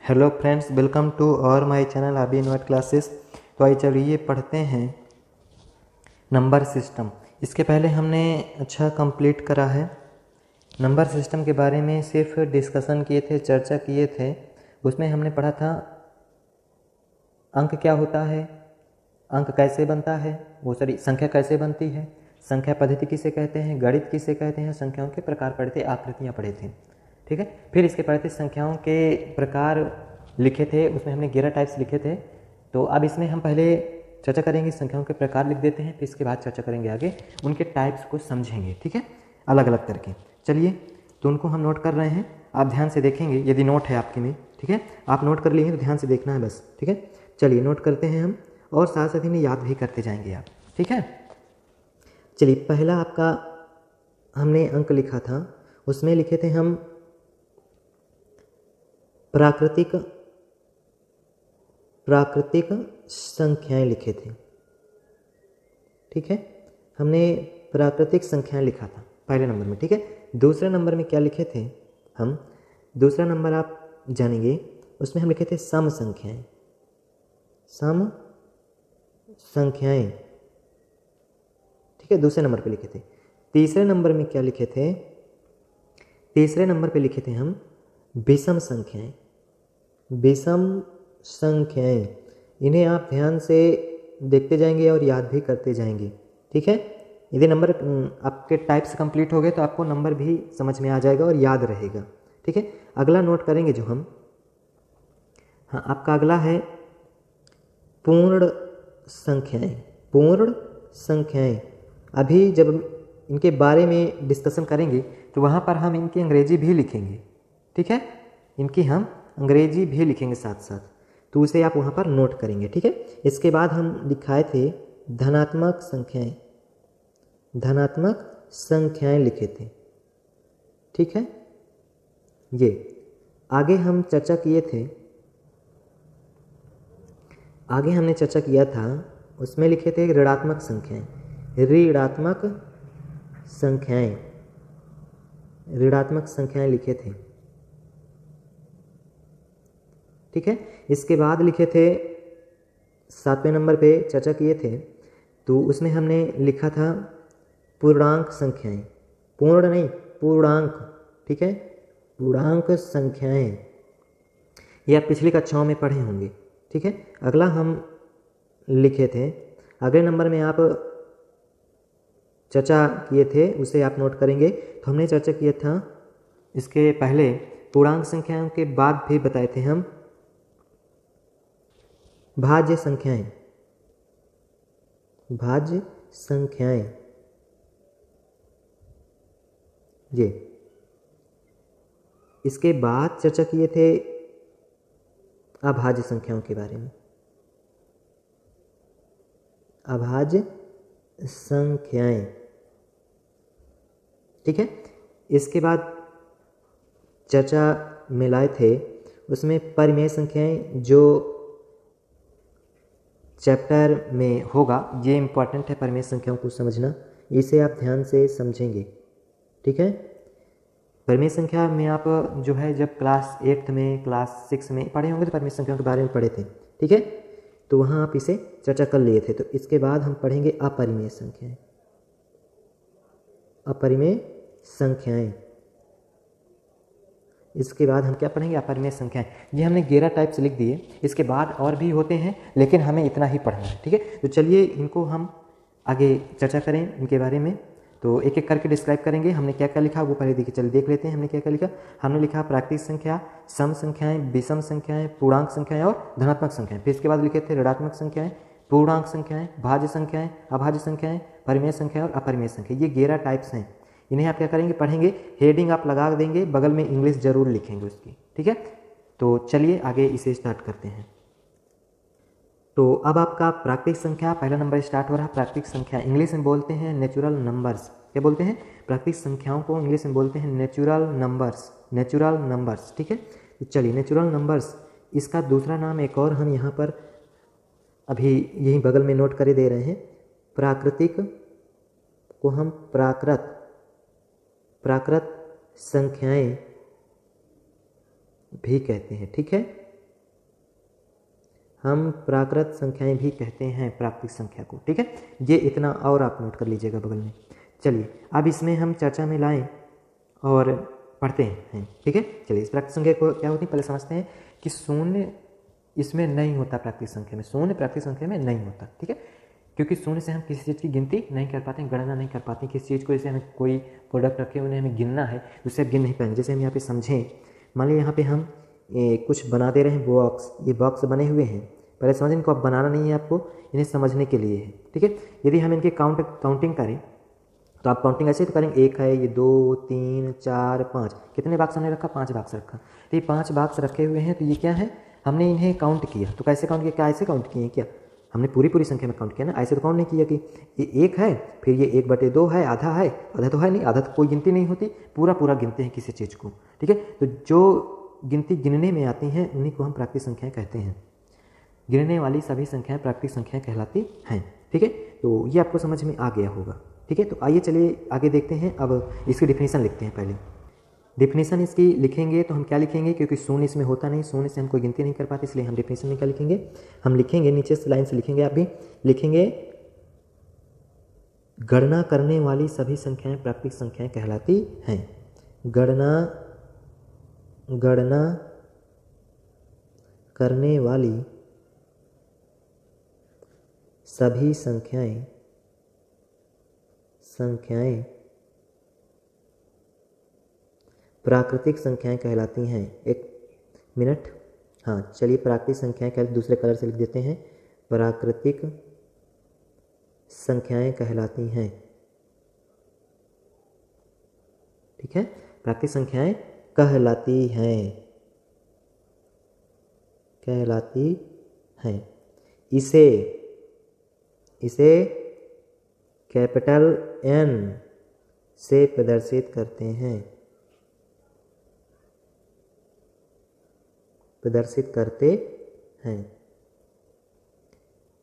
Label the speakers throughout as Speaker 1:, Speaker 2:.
Speaker 1: Hello friends, welcome to और my channel अभी invert classes. तो आइए चलिए पढ़ते हैं नंबर सिस्टम। इसके पहले हमने अच्छा कंप्लीट करा है। नंबर सिस्टम के बारे में सिर्फ डिस्कशन किए थे, चर्चा किए थे। उसमें हमने पढ़ा था अंक क्या होता है, अंक कैसे बनता है, वो सारी संख्या कैसे बनती है, संख्या पद्धति किसे कहते हैं, गणित किसे कहते हैं, संख्याओं के प्रकार पढ़े थे, आकृतियाँ पढ़े थे। ठीक है। फिर इसके पढ़े थे संख्याओं के प्रकार लिखे थे, उसमें हमने 11 टाइप्स लिखे थे। तो अब इसमें हम पहले चर्चा करेंगे, संख्याओं के प्रकार लिख देते हैं, फिर इसके बाद चर्चा करेंगे आगे, उनके टाइप्स को समझेंगे। ठीक है, अलग अलग करके। चलिए, तो उनको हम नोट कर रहे हैं, आप ध्यान से देखेंगे यदि नोट है आपके में। ठीक है, आप नोट कर लिए तो ध्यान से देखना है बस। ठीक है, चलिए नोट करते हैं हम, और साथ साथ ही याद भी करते जाएंगे आप। ठीक है, चलिए पहला आपका हमने अंक लिखा था, उसमें लिखे थे हम प्राकृतिक संख्याएं लिखे थे। ठीक है, हमने प्राकृतिक संख्याएं लिखा था पहले नंबर में। ठीक है, दूसरे नंबर में क्या लिखे थे हम, दूसरा नंबर आप जानेंगे, उसमें हम लिखे थे सम संख्याएं। सम संख्याएं, ठीक है, दूसरे नंबर पे लिखे थे। तीसरे नंबर में क्या लिखे थे, तीसरे नंबर पे लिखे थे हम विषम संख्याएं। विषम संख्याएं, इन्हें आप ध्यान से देखते जाएंगे और याद भी करते जाएंगे। ठीक है, यदि नंबर आपके टाइप्स कंप्लीट हो गए तो आपको नंबर भी समझ में आ जाएगा और याद रहेगा। ठीक है, अगला नोट करेंगे जो हम, हाँ, आपका अगला है पूर्ण संख्याएं। पूर्ण संख्याएं, अभी जब इनके बारे में डिस्कशन करेंगे तो वहाँ पर हम इनकी अंग्रेजी भी लिखेंगे। ठीक है, इनकी हम अंग्रेजी भी लिखेंगे साथ साथ, तो उसे आप वहाँ पर नोट करेंगे। ठीक है, इसके बाद हम दिखाए थे धनात्मक संख्याएं। धनात्मक संख्याएं लिखे थे। ठीक है, ये आगे हम चर्चा किए थे, आगे हमने चर्चा किया था, उसमें लिखे थे ऋणात्मक संख्याएं। ऋणात्मक संख्याएं, ऋणात्मक संख्याएं लिखे थे। ठीक है, इसके बाद लिखे थे 7वें नंबर पे चर्चा किए थे, तो उसमें हमने लिखा था पूर्णांक संख्याएं। पूर्ण नहीं, पूर्णांक। ठीक है, पूर्णांक संख्याएं, ये आप पिछली कक्षाओं में पढ़े होंगे। ठीक है, अगला हम लिखे थे, अगले नंबर में आप चर्चा किए थे, उसे आप नोट करेंगे। तो हमने चर्चा किया था, इसके पहले पूर्णांक संख्याओं के बाद भी बताए थे हम भाज्य संख्याएं। भाज्य संख्याएं, ये इसके बाद चर्चा किए थे अभाज्य संख्याओं के बारे में। अभाज्य संख्याएं, ठीक है, इसके बाद चर्चा में लाए थे, उसमें परिमेय संख्याएं, जो चैप्टर में होगा, ये इम्पॉर्टेंट है परिमेय संख्याओं को समझना, इसे आप ध्यान से समझेंगे। ठीक है, परिमेय संख्या में आप जो है जब क्लास 8th में, क्लास 6 में पढ़े होंगे तो परिमेय संख्याओं के बारे में पढ़े थे। ठीक है, तो वहाँ आप इसे चर्चा कर लिए थे। तो इसके बाद हम पढ़ेंगे अपरिमेय संख्याएं। अपरिमेय संख्याएं, इसके बाद हम क्या पढ़ेंगे, अपरिमेय संख्याएं। ये हमने 11 टाइप्स लिख दिए, इसके बाद और भी होते हैं, लेकिन हमें इतना ही पढ़ना है। ठीक है, तो चलिए इनको हम आगे चर्चा करें इनके बारे में। तो एक एक करके डिस्क्राइब करेंगे, हमने क्या क्या लिखा वो पहले देखिए, चलिए देख लेते हैं हमने क्या क्या लिखा। हमने लिखा प्राकृतिक संख्या, सम संख्याएं, विषम संख्याएं, पूर्णांक संख्याएं और धनात्मक संख्याएं। फिर इसके बाद लिखे थे ऋणात्मक संख्याएं, पूर्णांक संख्याएं, भाज्य संख्याएं, अभाज्य संख्याएं, परिमेय संख्याएं और अपरिमेय संख्या। ये 11 टाइप्स हैं, इन्हें आप क्या करेंगे, पढ़ेंगे, हेडिंग आप लगा देंगे, बगल में इंग्लिश जरूर लिखेंगे उसकी। ठीक है, तो चलिए आगे इसे स्टार्ट करते हैं। तो अब आपका प्राकृतिक संख्या पहला नंबर स्टार्ट हो रहा है। प्राकृतिक संख्या इंग्लिश में बोलते हैं नेचुरल नंबर्स। क्या बोलते हैं, प्राकृतिक संख्याओं को इंग्लिश में बोलते हैं नेचुरल नंबर्स। नेचुरल नंबर्स, ठीक है, तो चलिए नेचुरल नंबर्स, इसका दूसरा नाम एक और हम यहाँ पर अभी यही बगल में नोट करे दे रहे हैं। प्राकृतिक को हम प्राकृत संख्याएं भी कहते हैं। ठीक है, हम प्राकृत संख्याएं भी कहते हैं प्राकृतिक संख्या को, ठीक है। ये इतना और आप नोट कर लीजिएगा बगल में। चलिए अब इसमें हम चर्चा में लाएं और पढ़ते हैं, ठीक है। चलिए इस प्राकृतिक संख्या को क्या होती है पहले समझते हैं कि शून्य इसमें नहीं होता, प्राकृतिक संख्या में शून्य प्राकृतिक संख्या में नहीं होता, ठीक है। क्योंकि शून्य से हम किसी चीज़ की गिनती नहीं कर पाते, गणना नहीं कर पाते। किसी चीज़ को जैसे हमें कोई प्रोडक्ट रखे उन्हें हमें गिनना है, उसे आप गिन नहीं पाएंगे। जैसे हम यहाँ पे समझें, मान लीजिए यहाँ पे हम कुछ बना दे रहे हैं बॉक्स, ये बॉक्स बने हुए हैं, पहले समझ इनको अब बनाना नहीं है आपको, इन्हें समझने के लिए है, ठीक है। यदि हम इनकी काउंटिंग करें तो आप काउंटिंग ऐसे तो करेंगे, एक है, ये 2 3 4 5, कितने बॉक्स हमने रखा, 5 बॉक्स रखा। तो ये 5 बॉक्स रखे हुए हैं, तो ये क्या है, हमने इन्हें काउंट किया। तो कैसे काउंट किया, क्या ऐसे काउंट किए क्या, हमने पूरी संख्या में काउंट किया ना, ऐसे तो काउंट नहीं किया कि ये 1 है, फिर ये 1/2 है, आधा है, आधा तो है नहीं, आधा तो कोई गिनती नहीं होती, पूरा गिनते हैं किसी चीज़ को, ठीक है। तो जो गिनती गिनने में आती हैं उन्हीं को हम प्राकृतिक संख्याएं कहते हैं। गिनने वाली सभी संख्याएं प्राकृतिक संख्याएं कहलाती हैं, ठीक है। तो ये आपको समझ में आ गया होगा, ठीक है। तो आइए चलिए आगे देखते हैं। अब इसकी डिफिनीशन लिखते हैं। पहले डिफिनीशन इसकी लिखेंगे तो हम क्या लिखेंगे, क्योंकि शून्य इसमें होता नहीं, शून्य से हम कोई गिनती नहीं कर पाते, इसलिए हम डिफिनीशन में क्या लिखेंगे, हम लिखेंगे नीचे से लाइन से लिखेंगे, आप भी लिखेंगे, गणना करने वाली सभी संख्याएं प्राकृतिक संख्याएं कहलाती हैं। गणना करने वाली सभी संख्याएं प्राकृतिक संख्याएं कहलाती हैं। एक मिनट, हाँ चलिए, प्राकृतिक संख्याएं कहलाती, दूसरे कलर से लिख देते हैं, प्राकृतिक संख्याएं कहलाती हैं, ठीक है। प्राकृतिक संख्याएं कहलाती हैं। इसे कैपिटल N से प्रदर्शित करते हैं,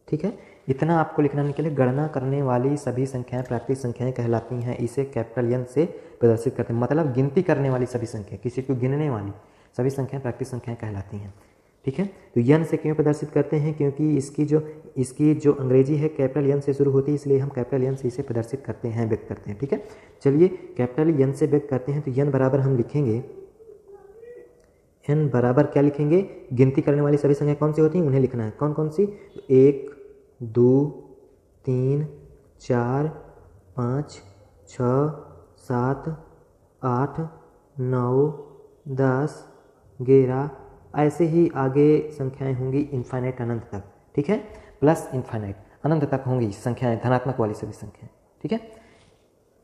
Speaker 1: ठीक है। इतना आपको लिखना के लिए, गणना करने वाली सभी संख्याएं प्राकृतिक संख्याएं कहलाती हैं, इसे कैपिटल N से प्रदर्शित करते हैं, मतलब गिनती करने वाली सभी संख्या, किसी को गिनने वाली सभी संख्याएं प्राकृतिक संख्याएं कहलाती हैं, ठीक है। तो N से क्यों प्रदर्शित करते हैं, क्योंकि इसकी जो अंग्रेजी है कैपिटल N से शुरू होती है, इसलिए हम कैपिटल N से इसे प्रदर्शित करते हैं, व्यक्त करते हैं, ठीक है। चलिए कैपिटल N से व्यक्त करते हैं, तो N बराबर हम लिखेंगे, N बराबर क्या लिखेंगे, गिनती करने वाली सभी संख्या कौन सी होती हैं उन्हें लिखना है। कौन कौन सी, 1 2 3 4 5 6 7 8 9 10 11, ऐसे ही आगे संख्याएं होंगी इनफाइनाइट, अनंत तक, ठीक है, प्लस इनफाइनाइट, अनंत तक होंगी संख्याएं, धनात्मक वाली सभी संख्याएं, ठीक है।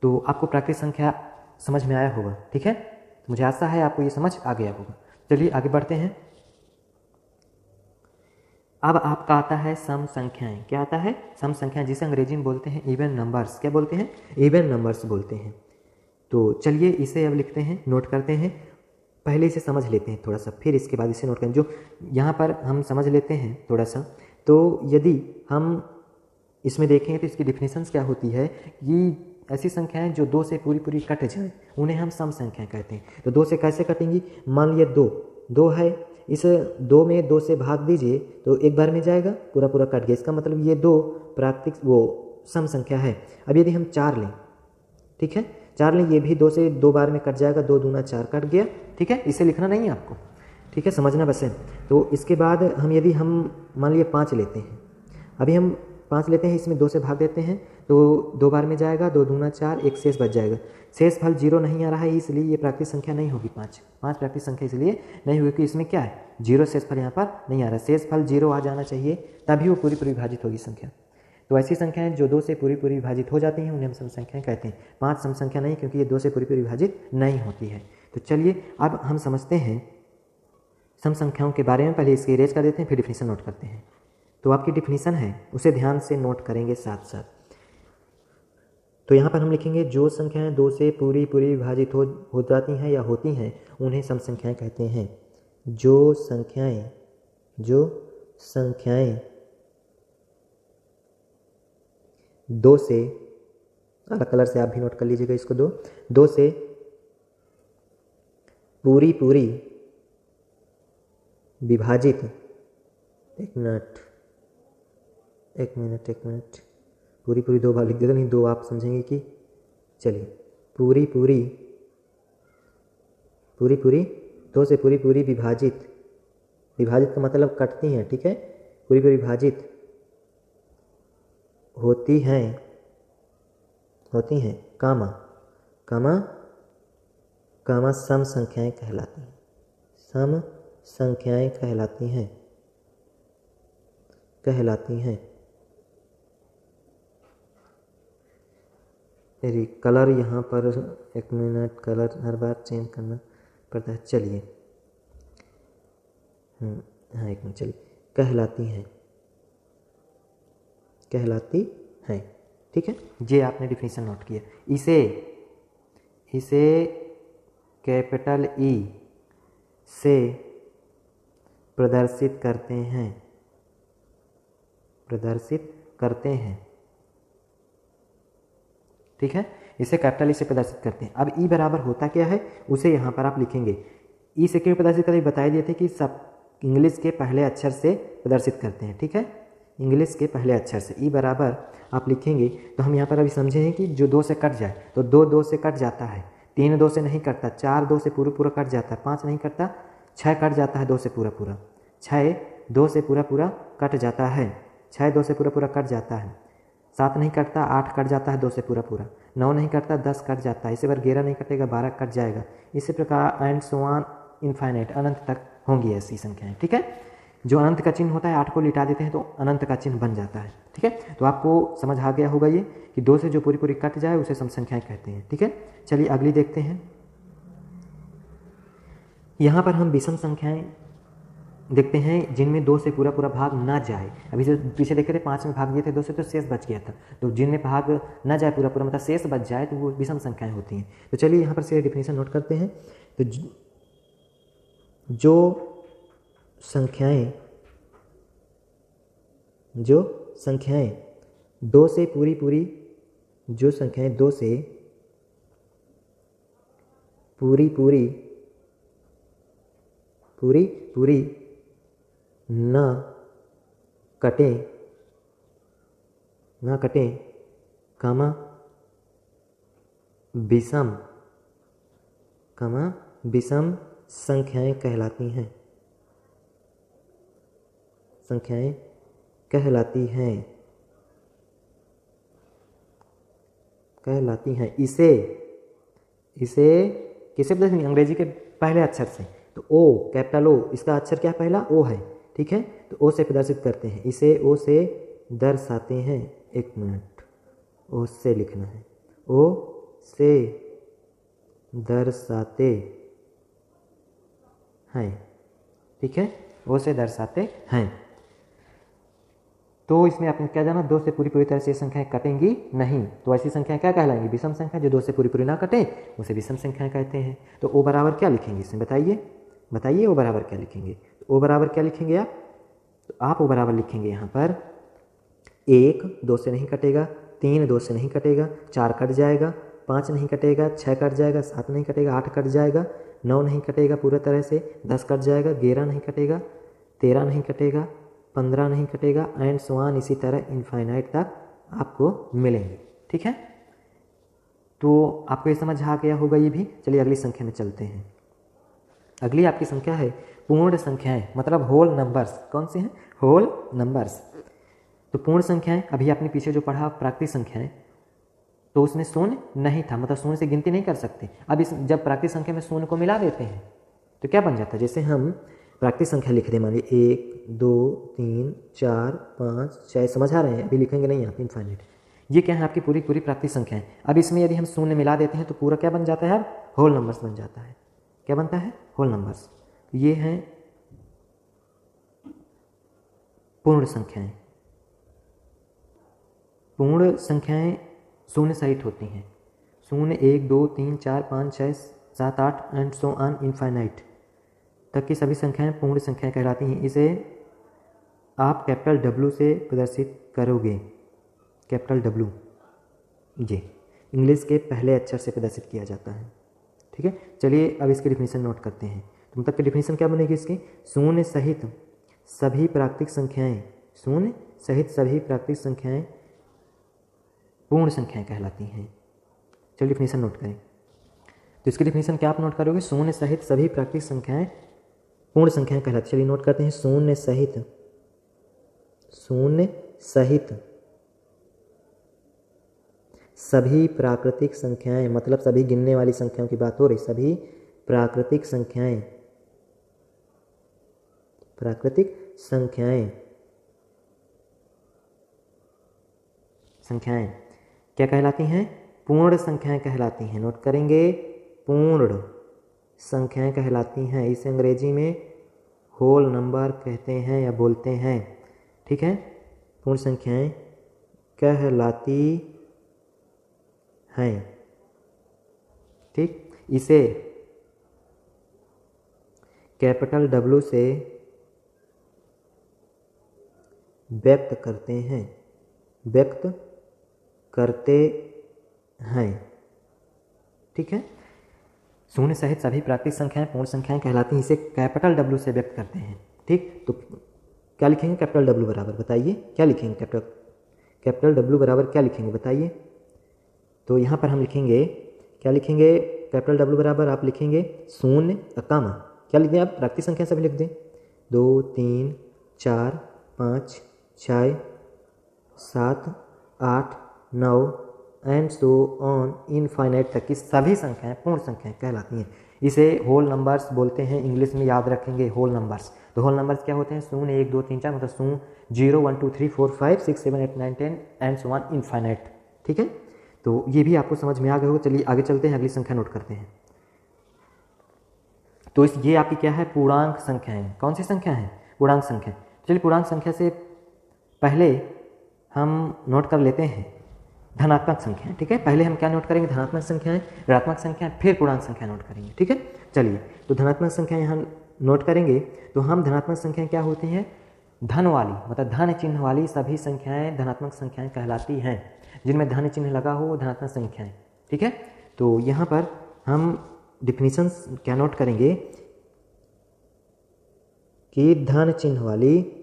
Speaker 1: तो आपको प्राकृतिक संख्या समझ में आया होगा, ठीक है। तो मुझे आशा है आपको ये समझ आ गया होगा। चलिए आगे बढ़ते हैं। अब आपका आता है सम संख्याएं। क्या आता है, सम संख्याएं, जिसे अंग्रेजी में बोलते हैं इवन नंबर्स। क्या बोलते हैं, इवन नंबर्स बोलते हैं। तो चलिए इसे अब लिखते हैं, नोट करते हैं, पहले इसे समझ लेते हैं थोड़ा सा, फिर इसके बाद इसे नोट करें। जो यहाँ पर हम समझ लेते हैं थोड़ा सा, तो यदि हम इसमें देखें तो इसकी डिफिनीशंस क्या होती है कि ऐसी संख्याएं जो 2 से पूरी कट जाए उन्हें हम सम संख्याएं कहते हैं। तो 2 से कैसे कटेंगी, मान लिया 2 है, इस 2 में 2 से भाग दीजिए तो एक बार में जाएगा, पूरा कट गया, इसका मतलब ये 2 प्राकृतिक सम संख्या है। अब यदि हम 4 लें, ठीक है, 4 लें, ये भी 2 से 2 बार में कट जाएगा, 2 दूना 4 कट गया, ठीक है। इसे लिखना नहीं है आपको, ठीक है, समझना बस है। तो इसके बाद यदि हम मान लिए 5 लेते हैं, अभी हम 5 लेते हैं, इसमें 2 से भाग देते हैं तो 2 बार में जाएगा, 2 दूना 4, एक शेष बच जाएगा। शेष फल 0 नहीं आ रहा है, इसलिए ये प्राकृतिक संख्या नहीं होगी। 5 प्राकृतिक संख्या इसलिए नहीं होगी कि इसमें क्या है, 0 शेष फल यहाँ पर नहीं आ रहा। शेष फल 0 आ जाना चाहिए, तभी वो पूरी विभाजित होगी संख्या। तो ऐसी संख्याएं जो 2 से पूरी विभाजित हो जाती हैं उन्हें हम सम संख्याएं कहते हैं। 5 सम संख्या नहीं, क्योंकि ये 2 से पूरी विभाजित नहीं होती है। तो चलिए अब हम समझते हैं सम संख्याओं के बारे में। पहले इसकी इरेज कर देते हैं, फिर डिफिनीशन नोट करते हैं। तो आपकी डिफिनीशन है उसे ध्यान से नोट करेंगे साथ साथ। तो यहाँ पर हम लिखेंगे, जो संख्याएं 2 से पूरी विभाजित हो जाती हैं या होती हैं उन्हें सम संख्याएं कहते हैं। जो संख्याएं 2 से, अलग कलर से आप भी नोट कर लीजिएगा इसको, 2 से पूरी विभाजित एक मिनट एक मिनट एक मिनट, पूरी पूरी 2 बार लिख देता, नहीं 2 आप समझेंगे कि, चलिए पूरी पूरी पूरी पूरी 2 से पूरी पूरी विभाजित, विभाजित का मतलब कटती हैं, ठीक है, पूरी पूरी विभाजित होती हैं कामा कामा कामा सम संख्याएं कहलाती हैं, सम संख्याएं कहलाती हैं मेरी कलर यहाँ पर, एक मिनट, कलर हर बार चेंज करना पड़ता है, चलिए हाँ एक मिनट, चलिए कहलाती हैं, ठीक है। ये आपने डिफिनीशन नोट किया। इसे कैपिटल ई से प्रदर्शित करते हैं, ठीक है, इसे कैपिटल ई से प्रदर्शित करते हैं। अब ई बराबर होता क्या है, उसे यहाँ पर आप लिखेंगे। ई से क्यों प्रदर्शित करते, बता दिए थे कि सब इंग्लिश के पहले अक्षर से प्रदर्शित करते हैं, ठीक है, इंग्लिश के पहले अक्षर से। ई बराबर आप लिखेंगे तो हम यहाँ पर अभी समझे हैं कि जो 2 से कट जाए तो 2 से कट जाता है, 3 2 से नहीं कटता, 4 2 से पूरा कट जाता है, 5 नहीं कटता, 6 कट जाता है 2 से पूरा, 6 2 से पूरा कट जाता है, 6 2 से पूरा कट जाता है, 7 नहीं कटता, 8 कट जाता है 2 से पूरा, 9 नहीं कटता, 10 कट जाता है, इसी बार 11 नहीं कटेगा, 12 कट जाएगा, इसी प्रकार एंड सो ऑन इनफाइनाइट, अनंत तक होंगी ऐसी संख्याएं, ठीक है। जो अनंत का चिन्ह होता है 8 को लिटा देते हैं तो अनंत का चिन्ह बन जाता है, ठीक है। तो आपको समझ आ गया होगा ये कि 2 से जो पूरी कट जाए उसे सम संख्याएं कहते हैं, ठीक है। चलिए अगली देखते हैं। यहाँ पर हम विषम संख्याएं देखते हैं जिनमें 2 से पूरा भाग ना जाए। अभी से पीछे देखे थे 5 में भाग दिए थे 2 से, तो शेष बच गया था, तो जिनमें भाग ना जाए पूरा मतलब शेष बच जाए तो वो विषम संख्याएं होती हैं। तो चलिए यहाँ पर से डिफिनीशन नोट करते हैं। तो जो संख्याएं 2 से पूरी जो संख्याएं 2 से पूरी ना कटें कामा विषम संख्याएं कहलाती हैं। इसे किसे प्रदर्शित, अंग्रेजी के पहले अक्षर से, तो ओ, कैपिटल ओ, इसका अक्षर क्या पहला ओ है, ठीक है, तो ओ से प्रदर्शित करते हैं, इसे ओ से दर्शाते हैं, एक मिनट, ओ से लिखना है, ओ से दर्शाते हैं, ठीक है, ओ से दर्शाते हैं। तो इसमें आपने क्या जाना, 2 से पूरी तरह से संख्याएं कटेंगी नहीं, तो ऐसी संख्याएं क्या कहलाएंगी, विषम संख्या। जो 2 से पूरी ना कटे उसे विषम संख्याएं कहते हैं। तो ओ बराबर क्या लिखेंगे इसमें, बताइए ओ बराबर क्या लिखेंगे। ओ बराबर क्या लिखेंगे आप, तो आप ओ बराबर लिखेंगे यहाँ पर 1 2 से नहीं कटेगा, 3 2 से नहीं कटेगा, 4 कट जाएगा, 5 नहीं कटेगा, 6 कट जाएगा, 7 नहीं कटेगा, 8 कट जाएगा, 9 नहीं कटेगा पूरा तरह से, 10 कट जाएगा, 11 नहीं कटेगा, 13 नहीं कटेगा, 15 नहीं कटेगा, एंड सो ऑन, इसी तरह इनफाइनाइट तक आपको मिलेंगे, ठीक है। तो आपको ये समझ आ गया होगा ये भी। चलिए अगली संख्या में चलते हैं। अगली आपकी संख्या है पूर्ण संख्याएं, मतलब होल नंबर्स। कौन सी हैं, होल नंबर्स। तो पूर्ण संख्याएं, अभी आपने पीछे जो पढ़ा प्राकृतिक संख्याएं, तो उसमें शून्य नहीं था, मतलब शून्य से गिनती नहीं कर सकते। अब इस जब प्राकृतिक संख्या में शून्य को मिला देते हैं तो क्या बन जाता है, जैसे हम प्राकृतिक संख्या लिख दें, मान लीजिए 1 2 3 4 5 6, समझ आ रहे हैं, अभी लिखेंगे नहीं आप इनफाइनाइट। ये क्या है, आपकी पूरी प्राकृतिक संख्या है। अब इसमें यदि हम शून्य मिला देते हैं तो पूरा क्या बन जाता है, अब होल नंबर्स बन जाता है। क्या बनता है, होल नंबर्स। ये हैं पूर्ण संख्याएं। पूर्ण संख्याएं शून्य सहित होती हैं। 0 1 2 3 4 5 6 7 8 एंड सो ऑन इनफाइनाइट तक की सभी संख्याएं पूर्ण संख्याएं कहलाती हैं। इसे आप कैपिटल W से प्रदर्शित करोगे, कैपिटल W, ये इंग्लिश के पहले अक्षर से प्रदर्शित किया जाता है, ठीक है। चलिए अब इसकी डिफिनीशन नोट करते हैं। तो मतलब की डिफिनीशन क्या बनेगी इसकी, शून्य सहित सभी प्राकृतिक संख्याएं, शून्य सहित सभी प्राकृतिक संख्याएं पूर्ण संख्याएं कहलाती हैं। चलिए डिफिनेशन नोट करें। तो इसकी डिफिनेशन क्या आप नोट करोगे? शून्य सहित सभी प्राकृतिक संख्याएं पूर्ण संख्याएं कहलाती। चलिए नोट करते हैं। शून्य सहित सभी प्राकृतिक संख्याएं, मतलब सभी गिनने वाली संख्याओं की बात हो रही। सभी प्राकृतिक संख्याएं क्या कहलाती हैं? पूर्ण संख्याएं कहलाती हैं। नोट करेंगे, पूर्ण संख्याएं कहलाती हैं। इसे अंग्रेजी में होल नंबर कहते हैं या बोलते हैं। ठीक है, पूर्ण संख्याएं कहलाती हैं। ठीक, इसे कैपिटल W से व्यक्त करते हैं। ठीक है, शून्य सहित सभी प्राकृतिक संख्याएं पूर्ण संख्याएं कहलाती हैं। इसे कैपिटल W से व्यक्त करते हैं। ठीक, तो क्या लिखेंगे? कैपिटल W बराबर, बताइए क्या लिखेंगे? कैपिटल W बराबर क्या लिखेंगे बताइए? तो यहाँ पर हम लिखेंगे, क्या लिखेंगे? कैपिटल W बराबर आप लिखेंगे शून्य कामा, क्या लिख दें आप? प्राकृतिक संख्या सभी लिख दें। 2 3 4 5 6 7 8 9 एंड सो ऑन इनफाइनाइट तक की सभी संख्याएं पूर्ण संख्याएं कहलाती हैं। इसे होल नंबर्स बोलते हैं। इंग्लिश में याद रखेंगे होल नंबर्स। तो होल नंबर्स क्या होते हैं? शून्य 1 2 3 4, मतलब शून्य 0 1 2 3 4 5 6 7 8 9 10 एंड सो ऑन इनफाइनाइट। ठीक है, तो ये भी आपको समझ में आ गया होगा। चलिए आगे चलते हैं, अगली संख्या नोट करते हैं। तो ये आपकी क्या है? पूर्णांक संख्या है। कौन सी संख्या है? पूर्णांक संख्या। चलिए पूर्णांक संख्या से पहले हम नोट कर लेते हैं धनात्मक संख्याएं। ठीक है, पहले हम क्या नोट करेंगे? धनात्मक संख्याएं, ऋणात्मक संख्याएं, फिर पूर्णांक संख्या नोट करेंगे। ठीक है, चलिए तो धनात्मक संख्याएं यहाँ नोट करेंगे। तो हम धनात्मक संख्याएं क्या होती हैं? धन वाली, मतलब धन चिन्ह वाली सभी संख्याएं धनात्मक संख्याएं कहलाती हैं। जिनमें धन चिन्ह लगा हो वो धनात्मक संख्याएं। ठीक है, तो यहाँ पर हम डिफिनीशन क्या नोट करेंगे कि धन चिन्ह वाली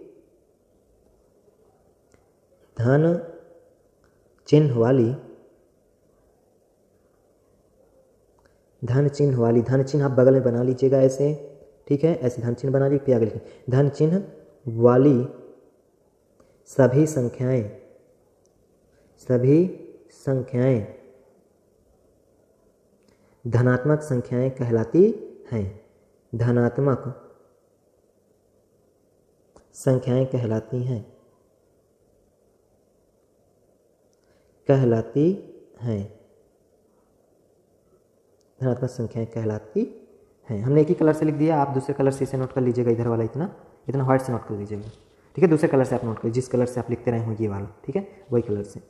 Speaker 1: धन चिन्ह आप बगल में बना लीजिएगा ऐसे। ठीक है, ऐसे धन चिन्ह बना लीजिए, फिर आगे लिखें धन चिन्ह वाली सभी संख्याएं धनात्मक संख्याएं कहलाती हैं। धनात्मक संख्याएं कहलाती हैं। धनात्मक संख्याएं कहलाती हैं। हमने एक ही कलर से लिख दिया, आप दूसरे कलर से इसे नोट कर लीजिएगा। इधर वाला इतना व्हाइट से नोट कर लीजिएगा। ठीक है, दूसरे कलर से आप नोट करिए, जिस कलर से आप लिखते रहे हो ये वाला। ठीक है, वही कलर से।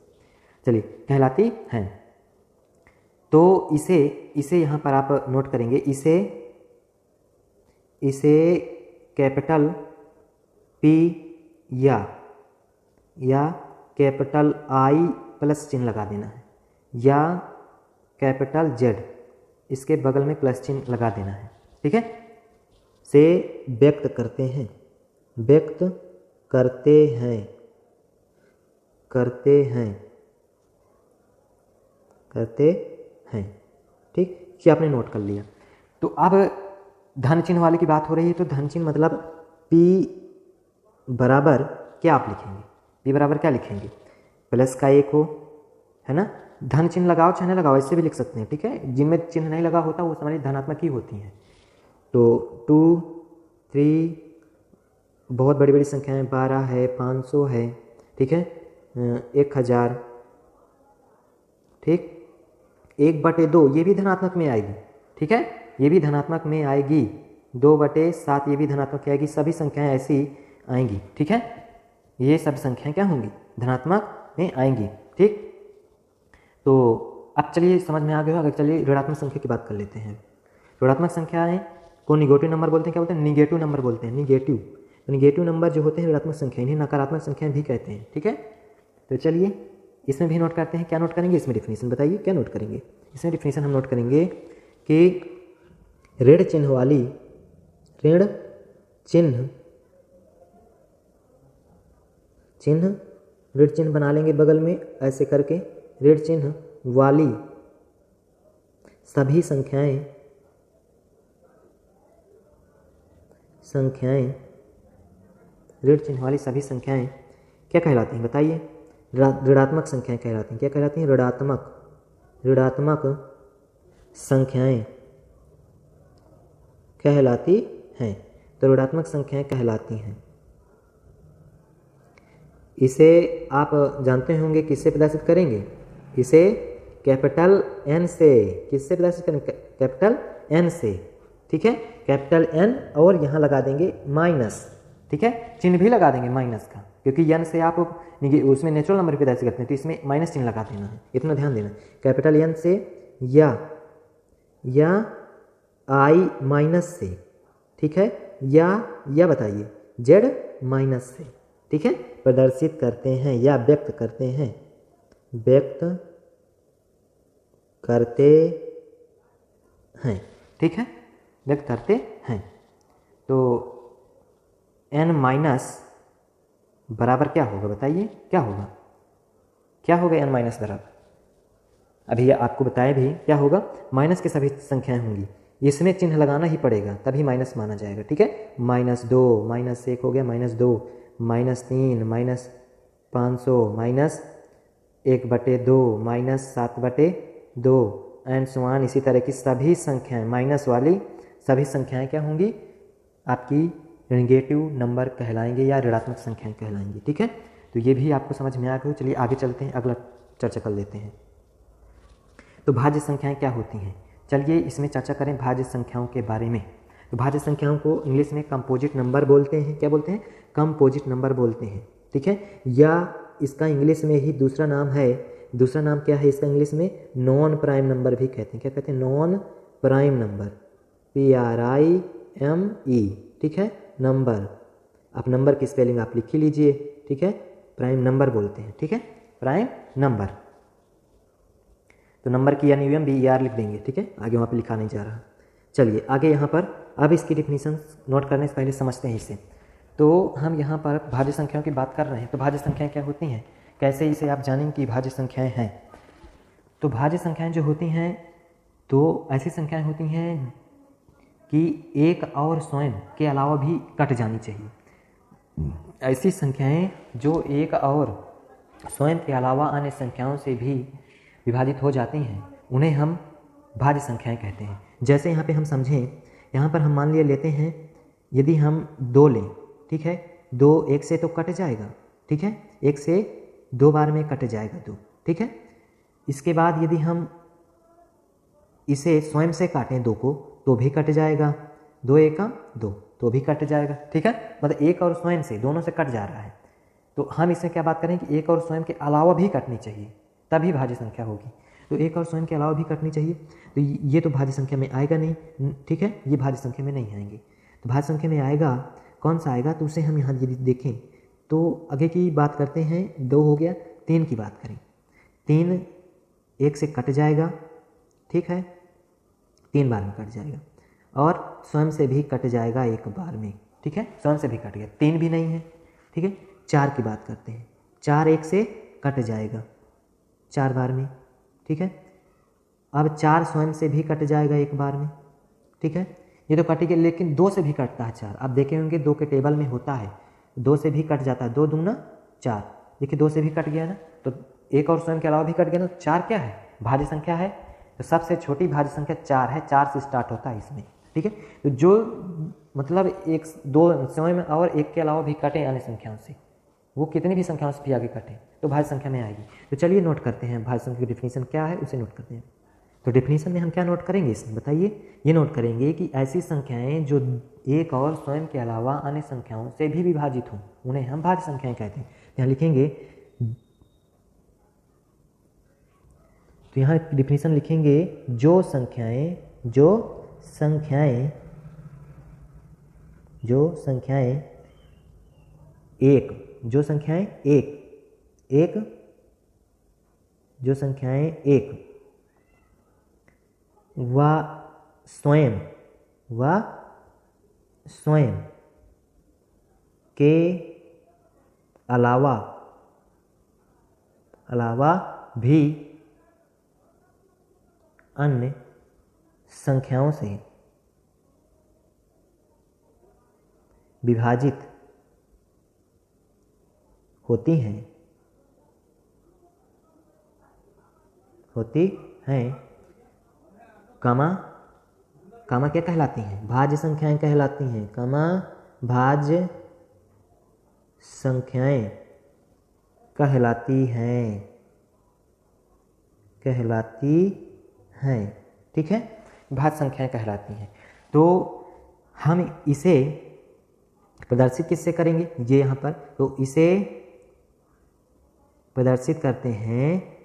Speaker 1: चलिए, कहलाती हैं। तो इसे यहाँ पर आप नोट करेंगे, इसे कैपिटल P या कैपिटल I प्लस चिन्ह लगा देना है, या कैपिटल Z इसके बगल में प्लस चिन्ह लगा देना है। ठीक है, से व्यक्त करते हैं। ठीक, कि आपने नोट कर लिया। तो अब धन चिन्ह वाले की बात हो रही है, तो धन चिन्ह मतलब P बराबर क्या आप लिखेंगे? P बराबर क्या लिखेंगे? प्लस का 1 हो, है ना। धन चिन्ह लगाओ चाहे ना लगाओ, इससे भी लिख सकते हैं। ठीक है, जिनमें चिन्ह नहीं लगा होता वो हमारी धनात्मक ही होती हैं। तो 2 3 बहुत बड़ी बड़ी संख्याएं, 12 है, 500 है। ठीक है, 1000। ठीक, 1/2 ये भी धनात्मक में आएगी। ठीक है, ये भी धनात्मक में आएगी। 2/7 ये भी धनात्मक आएगी। सभी संख्याएं ऐसी आएंगी। ठीक है, ये सब संख्याएं क्या होंगी? धनात्मक में आएंगी। ठीक, तो अब चलिए समझ में आ गया। अगर चलिए ऋणात्मक संख्या की बात कर लेते हैं। ऋणात्मक संख्याएं को निगेटिव नंबर बोलते हैं। क्या बोलते हैं? निगेटिव नंबर बोलते हैं। निगेटिव नंबर जो होते हैं ऋणात्मक संख्या, इन्हें नकारात्मक संख्याएं भी कहते हैं। ठीक है, तो चलिए इसमें भी नोट करते हैं। क्या नोट करेंगे इसमें? डिफिनीशन बताइए क्या नोट करेंगे इसमें? डिफिनीशन हम नोट करेंगे कि ऋण चिन्ह चिन्ह, ऋण चिन्ह बना लेंगे बगल में ऐसे करके, ऋण चिन्ह वाली सभी संख्याएं ऋण चिन्ह वाली सभी संख्याएं क्या कहलाती हैं बताइए? ऋणात्मक संख्याएं कहलाती हैं। क्या कहलाती हैं? ऋणात्मक संख्याएं कहलाती हैं। तो ऋणात्मक संख्याएं कहलाती हैं। इसे आप जानते होंगे किससे प्रदर्शित करेंगे? इसे कैपिटल एन से। किससे प्रदर्शित करेंगे? कैपिटल एन से। ठीक है, कैपिटल एन और यहाँ लगा देंगे माइनस। ठीक है, चिन्ह भी लगा देंगे माइनस का, क्योंकि एन से आप उसमें नेचुरल नंबर प्रदर्शित करते हैं, तो इसमें माइनस चिन्ह लगा देना है, इतना ध्यान देना। कैपिटल एन से या आई माइनस से। ठीक है, या बताइए जेड माइनस से। ठीक है, प्रदर्शित करते हैं या व्यक्त करते हैं, ठीक है, व्यक्त करते हैं। तो n माइनस बराबर क्या होगा बताइए? क्या होगा n माइनस बराबर? अभी आपको बताया भी क्या होगा। माइनस की सभी संख्याएं होंगी, इसमें चिन्ह लगाना ही पड़ेगा तभी माइनस माना जाएगा। ठीक है, -2 -1 हो गया, -2 -3 -500 -1/2 -7/2 एंड सो ऑन। इसी तरह की सभी संख्याएं, माइनस वाली सभी संख्याएं क्या होंगी? आपकी नेगेटिव नंबर कहलाएंगे या ऋणात्मक संख्याएं कहलाएंगी। ठीक है, तो ये भी आपको समझ में आ गया। चलिए आगे चलते हैं, अगला चर्चा कर लेते हैं। तो भाज्य संख्याएं क्या होती हैं? चलिए इसमें चर्चा करें भाज्य संख्याओं के बारे में। तो भाज्य संख्याओं को इंग्लिश में कंपोजिट नंबर बोलते हैं। क्या बोलते हैं? कंपोजिट नंबर बोलते हैं। ठीक है, या इसका इंग्लिश में ही दूसरा नाम क्या है इसका इंग्लिश में? नॉन प्राइम नंबर भी कहते हैं। क्या कहते हैं? Non prime number, PRIME। ठीक है, नंबर। आप नंबर की स्पेलिंग आप लिख ही लीजिए। ठीक है, प्राइम नंबर बोलते हैं। ठीक है, प्राइम नंबर। तो नंबर की NUMBER लिख देंगे। ठीक है, आगे वहाँ पे लिखा नहीं जा रहा। चलिए आगे यहाँ पर अब इसकी डिफिनीशन नोट करने से पहले समझते हैं इसे। तो हम यहाँ पर भाज्य संख्याओं की बात कर रहे हैं। तो भाज्य संख्याएं क्या होती हैं, कैसे इसे आप जानेंगे कि भाज्य संख्याएं हैं? तो भाज्य संख्याएं जो होती हैं, तो ऐसी संख्याएं होती हैं कि एक और स्वयं के अलावा भी कट जानी चाहिए। ऐसी संख्याएं जो एक और स्वयं के अलावा अन्य संख्याओं से भी विभाजित हो जाती हैं, उन्हें हम भाज्य संख्याएं कहते हैं। जैसे यहाँ पे हम समझें, यहाँ पर हम मान लेते हैं यदि हम 2 लें। ठीक है, 2 1 से तो कट जाएगा। ठीक है, 1 से 2 बार में कट जाएगा 2। ठीक है, इसके बाद यदि हम इसे स्वयं से काटें 2 को तो भी कट जाएगा। 2 1 2 तो भी कट जाएगा। ठीक है, मतलब एक और स्वयं से, दोनों से कट जा रहा है। तो हम इससे क्या बात करें कि एक और स्वयं के अलावा भी कटनी चाहिए, तभी भाज्य संख्या होगी। तो एक और स्वयं के अलावा भी कटनी चाहिए, तो ये तो भाज्य संख्या में आएगा नहीं। ठीक है, ये भाज्य संख्या में नहीं आएंगे। तो भाज्य संख्या में आएगा कौन सा आएगा? तो उसे हम यहाँ यदि देखें तो आगे की बात करते हैं। 2 हो गया, 3 की बात करें। 3 1 से कट जाएगा। ठीक है, 3 बार में कट जाएगा, और स्वयं से भी कट जाएगा 1 बार में। ठीक है, स्वयं से भी कट गया, 3 भी नहीं है। ठीक है, 4 की बात करते हैं। 4 1 से कट जाएगा 4 बार में। ठीक है, अब 4 स्वयं से भी कट जाएगा 1 बार में। ठीक है, ये तो कट गया, लेकिन 2 से भी कटता है 4। आप देखे होंगे 2 के टेबल में होता है, 2 से भी कट जाता है। 2 दूना 4, देखिए 2 से भी कट गया ना, तो एक और स्वयं के अलावा भी कट गया ना। 4 क्या है? भाज्य संख्या है। तो सबसे छोटी भाज्य संख्या 4 है, 4 से स्टार्ट होता है इसमें। ठीक है, तो जो मतलब 1 2 स्वयं और 1 के अलावा भी कटे अन्य संख्याओं से, वो कितनी भी संख्याओं से भी आगे कटे तो भाज्य संख्या में आएगी। तो चलिए नोट करते हैं भाज्य संख्या की डिफिनीशन क्या है, उसे नोट करते हैं। तो डिफिनीशन में हम क्या नोट करेंगे इसमें बताइए? ये नोट करेंगे कि ऐसी संख्याएं जो एक और स्वयं के अलावा अन्य संख्याओं से भी विभाजित हों, उन्हें हम भाज्य संख्याएं कहते हैं। यहाँ लिखेंगे, तो यहाँ डिफिनीशन लिखेंगे, जो संख्याएं व स्वयं के अलावा भी अन्य संख्याओं से विभाजित होती हैं कामा क्या कहलाती हैं? भाज्य संख्याएं कहलाती हैं। भाज्य संख्याएं कहलाती हैं। ठीक है, भाज्य संख्याएं कहलाती हैं। तो हम इसे प्रदर्शित किससे करेंगे? ये यहाँ पर, तो इसे प्रदर्शित करते हैं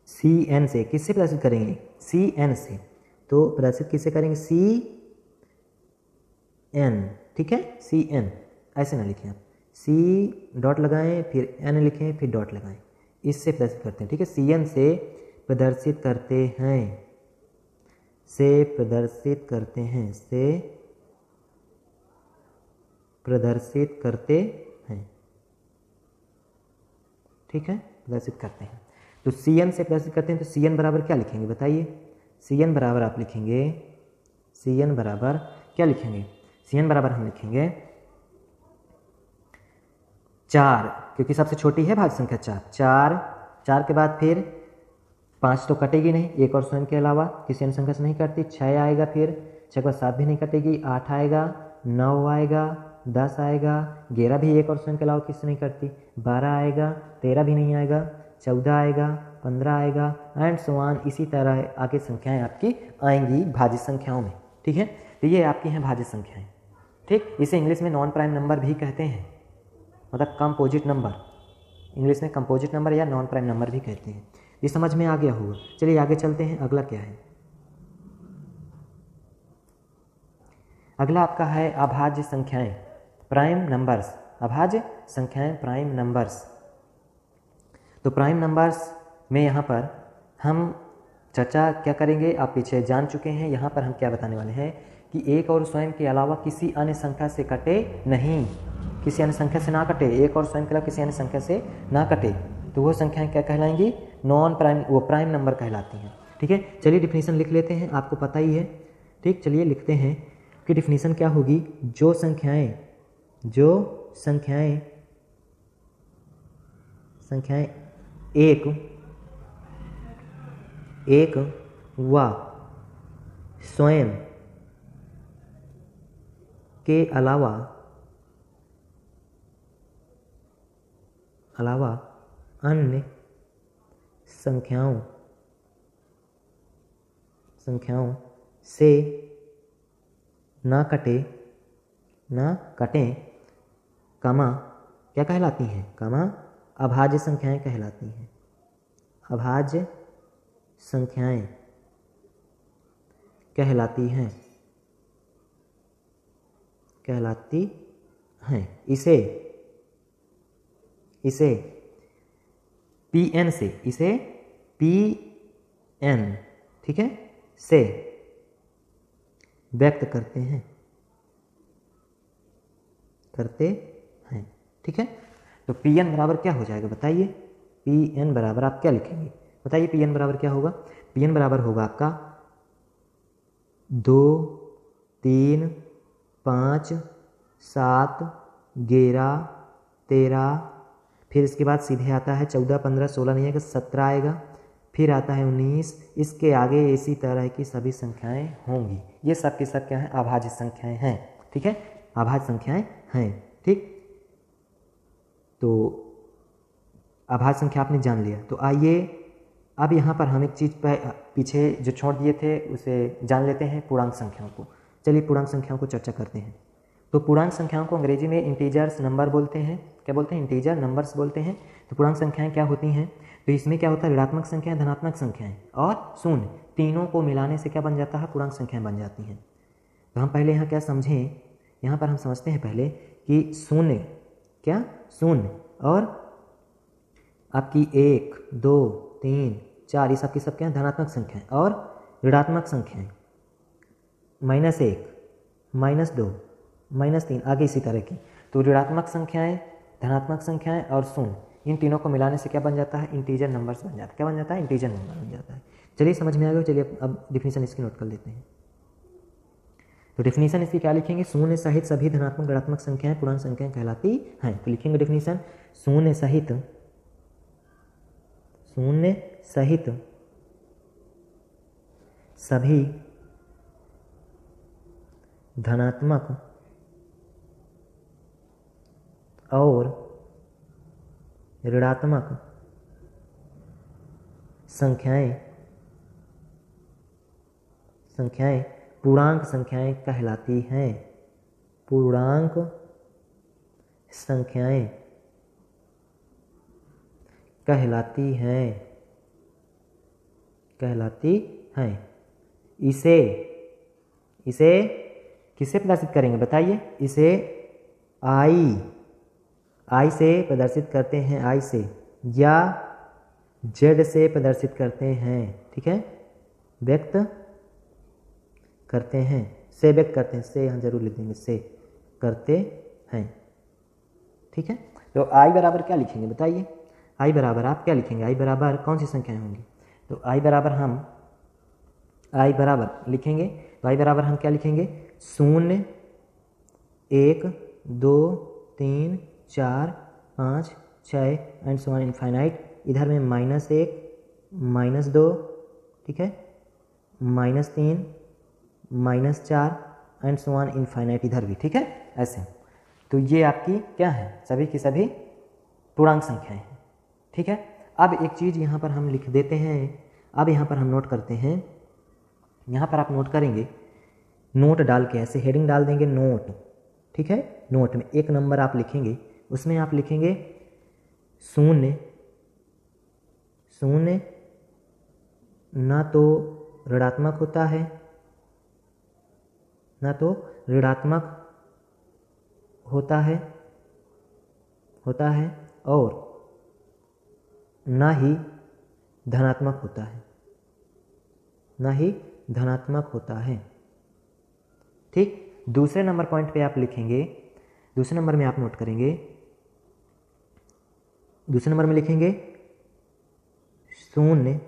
Speaker 1: Cn से। किससे प्रदर्शित करेंगे? Cn से। तो प्रदर्शित किससे करेंगे? Cn। ठीक है, Cn ऐसे ना लिखें आप, C डॉट लगाएं फिर n लिखें फिर डॉट लगाएं, इससे प्रदर्शित करते हैं। ठीक है, Cn से प्रदर्शित करते हैं। ठीक है, प्रदर्शित करते हैं। तो Cn से प्रदर्शित करते हैं, तो Cn बराबर क्या लिखेंगे बताइए? Cn बराबर आप लिखेंगे, Cn बराबर क्या लिखेंगे? Cn बराबर हम लिखेंगे 4, क्योंकि सबसे छोटी है भाज्य संख्या 4। 4 के बाद फिर 5 तो कटेगी नहीं, एक और स्वयं के अलावा किसी अन्य संख्या से नहीं कटती। 6 आएगा, फिर 6 के बाद 7 भी नहीं कटेगी, 8 आएगा, 9 आएगा, 10 आएगा, 11 भी एक और स्वयं के अलावा किसी से नहीं कटती, 12 आएगा, 13 भी नहीं आएगा, 14 आएगा, 15 आएगा, एंड सो ऑन। इसी तरह आगे संख्याएं आपकी आएंगी भाज्य संख्याओं में। ठीक है, तो ये आपकी हैं भाज्य संख्याएं। ठीक, इसे इंग्लिश में नॉन प्राइम नंबर भी कहते हैं, मतलब कंपोजिट नंबर। इंग्लिश में कंपोजिट नंबर या नॉन प्राइम नंबर भी कहते हैं। ये समझ में आ गया होगा। चलिए आगे चलते हैं, अगला क्या है? अगला आपका है अभाज्य संख्याएं, प्राइम नंबर्स। अभाज्य संख्याएं, प्राइम नंबर्स। तो प्राइम नंबर्स में यहाँ पर हम चर्चा क्या करेंगे, आप पीछे जान चुके हैं। यहाँ पर हम क्या बताने वाले हैं कि एक और स्वयं के अलावा किसी अन्य संख्या से कटे नहीं, किसी अन्य संख्या से ना कटे, एक और स्वयं के अलावा किसी अन्य संख्या से ना कटे, तो वो संख्याएं क्या कहलाएंगी? नॉन प्राइम, वो प्राइम नंबर कहलाती हैं। ठीक है, चलिए डिफिनीशन लिख लेते हैं, आपको पता ही है। ठीक, चलिए लिखते हैं कि डिफिनीशन क्या होगी। जो संख्याएं एक व स्वयं के अलावा अन्य संख्याओं से ना कटें, कामा क्या कहलाती हैं? कामा अभाज्य संख्याएं कहलाती हैं। अभाज्य संख्याएं कहलाती हैं। इसे Pn से, Pn, ठीक है, से व्यक्त करते हैं। ठीक है, तो Pn बराबर क्या हो जाएगा बताइए? Pn बराबर आप क्या लिखेंगे बताइए? Pn बराबर क्या होगा? Pn बराबर होगा आपका 2, 3, 5, 7, 11, 13, फिर इसके बाद सीधे आता है 14, 15, 16 नहीं आएगा, 17 आएगा, फिर आता है 19, इसके आगे इसी तरह की सभी संख्याएं होंगी। ये सब के सब क्या हैं? अभाज्य संख्याएं हैं। ठीक है, अभाज्य संख्याएं हैं। ठीक, तो अभाज्य संख्या आपने जान लिया। तो आइए अब यहाँ पर हम एक चीज़ पीछे जो छोड़ दिए थे उसे जान लेते हैं, पूर्णांक संख्याओं को। चलिए पूर्णांक संख्याओं को चर्चा करते हैं। तो पूर्णांक संख्याओं को अंग्रेजी में इंटीजर्स नंबर बोलते हैं। क्या बोलते हैं? इंटीजर नंबर्स बोलते हैं। तो पूर्णांक संख्याएं क्या होती हैं? तो इसमें क्या होता है? ऋणात्मक संख्याएं, धनात्मक संख्याएं और शून्य, तीनों को मिलाने से क्या बन जाता है? पूर्णांक संख्याएं बन जाती हैं। तो हम पहले यहाँ क्या समझें, यहाँ पर हम समझते हैं पहले कि शून्य, क्या शून्य और आपकी 1, 2, 3, 4 ये सब की सब क्या है? धनात्मक संख्याएं और ऋणात्मक संख्याएं। -1, -2, -3 आगे इसी तरह की। तो ऋणात्मक संख्याएं, धनात्मक संख्याएं और शून्य, इन तीनों को मिलाने से क्या बन जाता है? इंटीजर नंबर्स बन जाता है। क्या बन जाता है? इंटीजर नंबर बन जाता है। चलिए समझ में आ गया। चलिए अब डिफिनीशन इसकी नोट कर लेते हैं। तो डिफिनीशन इसकी क्या लिखेंगे? शून्य सहित सभी धनात्मक ऋणात्मक संख्याएं पूर्णांक संख्याएं कहलाती हैं। तो लिखेंगे डिफिनीशन, शून्य सहित सभी धनात्मक और ऋणात्मक संख्याएं पूर्णांक संख्याएं कहलाती हैं। पूर्णांक संख्याएं कहलाती हैं। इसे किससे प्रदर्शित करेंगे बताइए? इसे आई से प्रदर्शित करते हैं, आई से, या जेड से प्रदर्शित करते हैं। ठीक है, व्यक्त करते हैं, से व्यक्त करते हैं, से यहाँ जरूर लिख देंगे, से करते हैं। ठीक है, तो आई बराबर क्या लिखेंगे बताइए? आई बराबर आप क्या लिखेंगे? आई बराबर कौन सी संख्याएं होंगी? तो आई बराबर लिखेंगे। तो आई बराबर हम क्या लिखेंगे? 0, 1, 2, 3, 4, 5, 6 एंड सो ऑन इनफाइनाइट। इधर में -1, -2, ठीक है, -3, -4 एंड सो ऑन इनफाइनाइट इधर भी। ठीक है, ऐसे। तो ये आपकी क्या है? सभी की सभी पूर्णांक संख्याएं हैं। ठीक है, अब एक चीज़ यहाँ पर हम लिख देते हैं। अब यहाँ पर हम नोट करते हैं। यहाँ पर आप नोट करेंगे, नोट डाल के ऐसे हेडिंग डाल देंगे, नोट। ठीक है, नोट में एक नंबर आप लिखेंगे, उसमें आप लिखेंगे 0 ना तो ऋणात्मक होता है, ना तो ऋणात्मक होता है और ना ही धनात्मक होता है। ठीक, दूसरे नंबर पॉइंट पे आप लिखेंगे, दूसरे नंबर में आप नोट करेंगे, दूसरे नंबर में लिखेंगे 0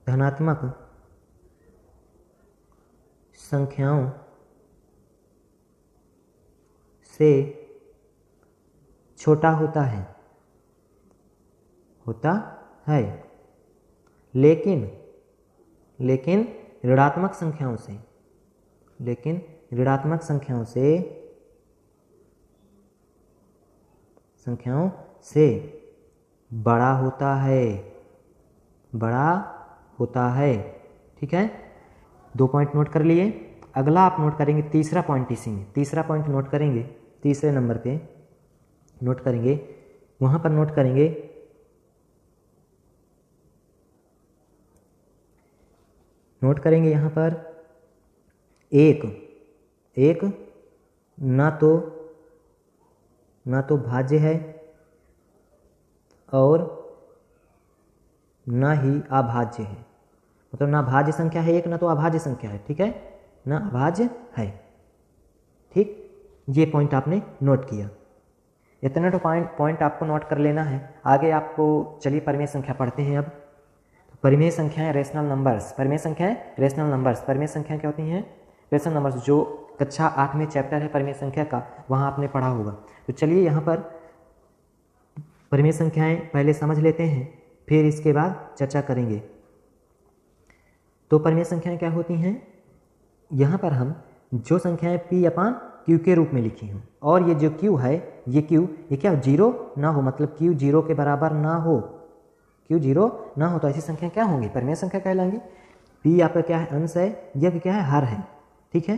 Speaker 1: धनात्मक संख्याओं से छोटा होता है, लेकिन ऋणात्मक संख्याओं से बड़ा होता है। ठीक है, 2 पॉइंट नोट कर लिए। अगला आप नोट करेंगे तीसरा पॉइंट। इसी में तीसरा पॉइंट नोट करेंगे, तीसरे नंबर पे नोट करेंगे, वहाँ पर नोट करेंगे यहाँ पर एक ना तो भाज्य है और ना ही अभाज्य है। मतलब ना भाज्य संख्या है एक, ना तो अभाज्य संख्या है। ठीक है, ना अभाज्य है। ठीक, ये पॉइंट आपने नोट किया। इतना तो पॉइंट आपको नोट कर लेना है। आगे आपको चलिए परिमेय संख्या पढ़ते हैं। अब परिमेय संख्याएं रेशनल नंबर्स। परिमेय संख्याएं क्या होती हैं? Rational numbers. जो कक्षा 8 में चैप्टर है परिमेय संख्या का, वहाँ आपने पढ़ा होगा। तो चलिए यहाँ पर परिमेय संख्याएं पहले समझ लेते हैं, फिर इसके बाद चर्चा करेंगे। तो परिमेय संख्याएं क्या होती हैं? यहाँ पर हम जो संख्याएं P/Q के रूप में लिखी हूँ, और ये जो Q है, ये क्या 0 ना हो, मतलब Q 0 के बराबर ना हो, तो ऐसी संख्या क्या होंगी? परिमेय संख्या कहलाएंगी। P आपका क्या है? अंश है। यह क्या है? हर है। ठीक है,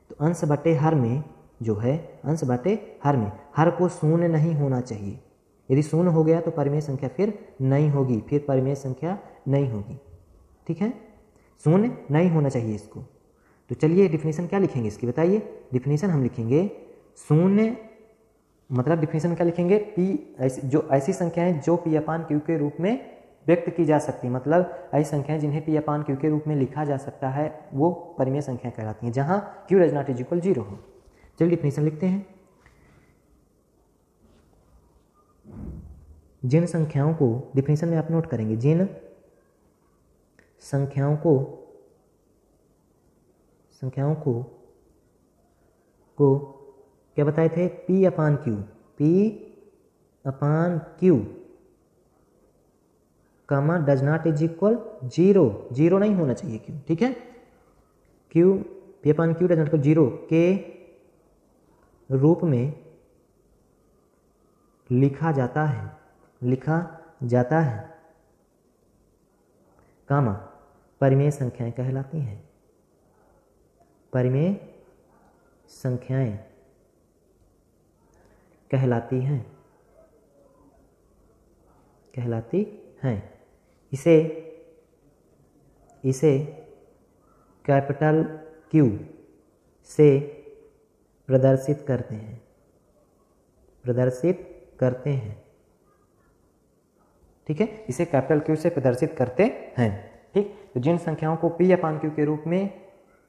Speaker 1: तो अंश बटे हर में जो है, हर को शून्य नहीं होना चाहिए। यदि शून्य हो गया तो परिमेय संख्या फिर नहीं होगी, ठीक है, शून्य नहीं होना चाहिए इसको। तो चलिए डिफिनीशन क्या लिखेंगे इसकी बताइए? डिफिनीशन हम लिखेंगे शून्य, मतलब डिफिनीशन क्या लिखेंगे? P जो ऐसी संख्या है जो P/Q के रूप में व्यक्त की जा सकती है, मतलब ऐसी संख्याएं जिन्हें पी अपान क्यू के रूप में लिखा जा सकता है वो परिमेय संख्याएं कहलाती हैं, जहां Q does not is equal 0 हो। चलिए डिफिनेशन लिखते हैं। जिन संख्याओं को, डिफिनेशन में आप नोट करेंगे, जिन संख्याओं को क्या बताए थे, P upon Q comma does not is equal 0, 0 नहीं होना चाहिए क्यू, ठीक है, Q P upon Q does not equal 0 के रूप में लिखा जाता है, कामा परिमेय संख्याएं कहलाती हैं, परिमेय संख्याएं कहलाती हैं। इसे कैपिटल क्यू से प्रदर्शित करते हैं, ठीक है, इसे कैपिटल क्यू से प्रदर्शित करते हैं, ठीक। तो जिन संख्याओं को पी अपान क्यू के रूप में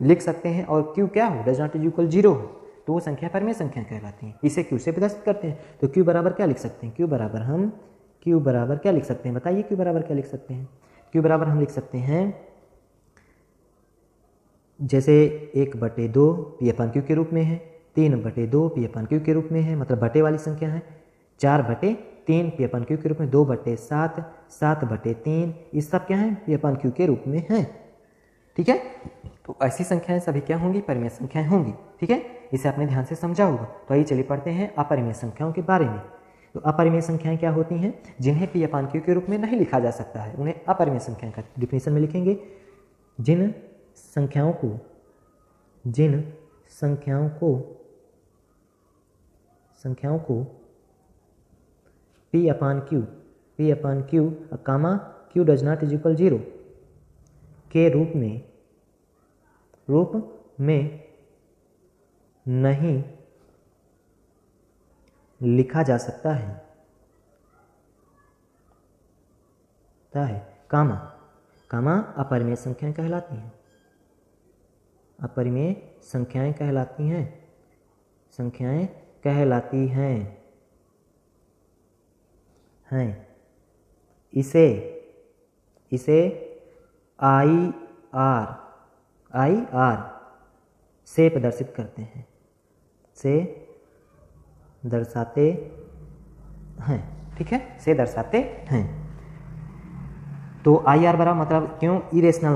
Speaker 1: लिख सकते हैं और क्यू क्या हो, डज नॉट इज इक्वल 0 हो, तो वो संख्या परिमेय संख्या कहलाती हैं, इसे क्यू से प्रदर्शित करते हैं। तो क्यू बराबर क्या लिख सकते हैं, क्यू बराबर क्या लिख सकते हैं, बताइए क्यू बराबर क्या लिख सकते हैं। क्यू बराबर हम लिख सकते हैं जैसे 1/2 पी अपान क्यू के रूप में है, 3/2 पी अपान क्यू के रूप में है, मतलब बटे वाली संख्या है, 4/3 पी अपान क्यू के रूप में, 2/7, 7/3, ये सब क्या है, पी अपान क्यू के रूप में है, ठीक है। तो ऐसी संख्याएं सभी क्या होंगी, परिमेय संख्याएं होंगी, ठीक है, इसे आपने ध्यान से समझा होगा। तो आइए चलिए पढ़ते हैं अपरिमेय संख्याओं के बारे में। तो अपरिमेय संख्याएं क्या होती हैं, जिन्हें पी अपान क्यू के रूप में नहीं लिखा जा सकता है, उन्हें अपरिमेय संख्याएं का डिफिनेशन में लिखेंगे। जिन संख्याओं को P upon Q comma Q does not is equal 0 के रूप में नहीं लिखा जा सकता है, कामा अपरिमेय संख्याएं कहलाती हैं, अपरिमेय संख्याएं कहलाती हैं। इसे आई आर से प्रदर्शित करते हैं, दर्शाते हैं, ठीक है, से दर्शाते हैं। तो आई आर बराबर मतलब क्यों, इरेशनल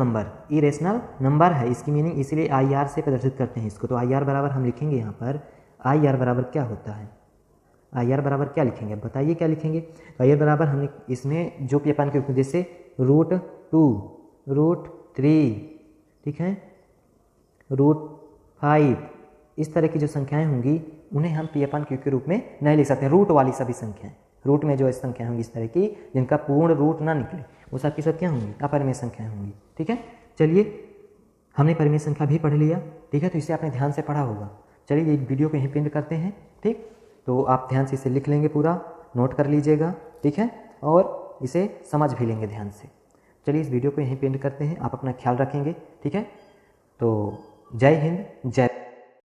Speaker 1: नंबर है, इसकी मीनिंग इसलिए आई आर से प्रदर्शित करते हैं इसको। तो आई आर बराबर हम लिखेंगे यहाँ पर, आई आर बराबर क्या होता है, आई आर बराबर क्या लिखेंगे, अब बताइए क्या लिखेंगे। तो आई आर बराबर हमने इसमें जो पी अपान क्यू जैसे √2, √3, ठीक है, √5, इस तरह की जो संख्याएं होंगी उन्हें हम पी अपान क्यू के रूप में नहीं लिख सकते। रूट वाली सभी संख्याएं, रूट में जो संख्याएं होंगी इस तरह की जिनका पूर्ण रूट ना निकले, वो सब की सब क्या होंगी, अपरिमेय संख्याएं होंगी, ठीक है। चलिए हमने परिमेय संख्या भी पढ़ लिया, ठीक है, तो इसे आपने ध्यान से पढ़ा होगा। चलिए ये वीडियो को यहीं पेंड करते हैं, ठीक, तो आप ध्यान से इसे लिख लेंगे, पूरा नोट कर लीजिएगा, ठीक है, और इसे समझ भी लेंगे ध्यान से। चलिए इस वीडियो को यहीं पेंड करते हैं, आप अपना ख्याल रखेंगे, ठीक है। तो जय हिंद, जय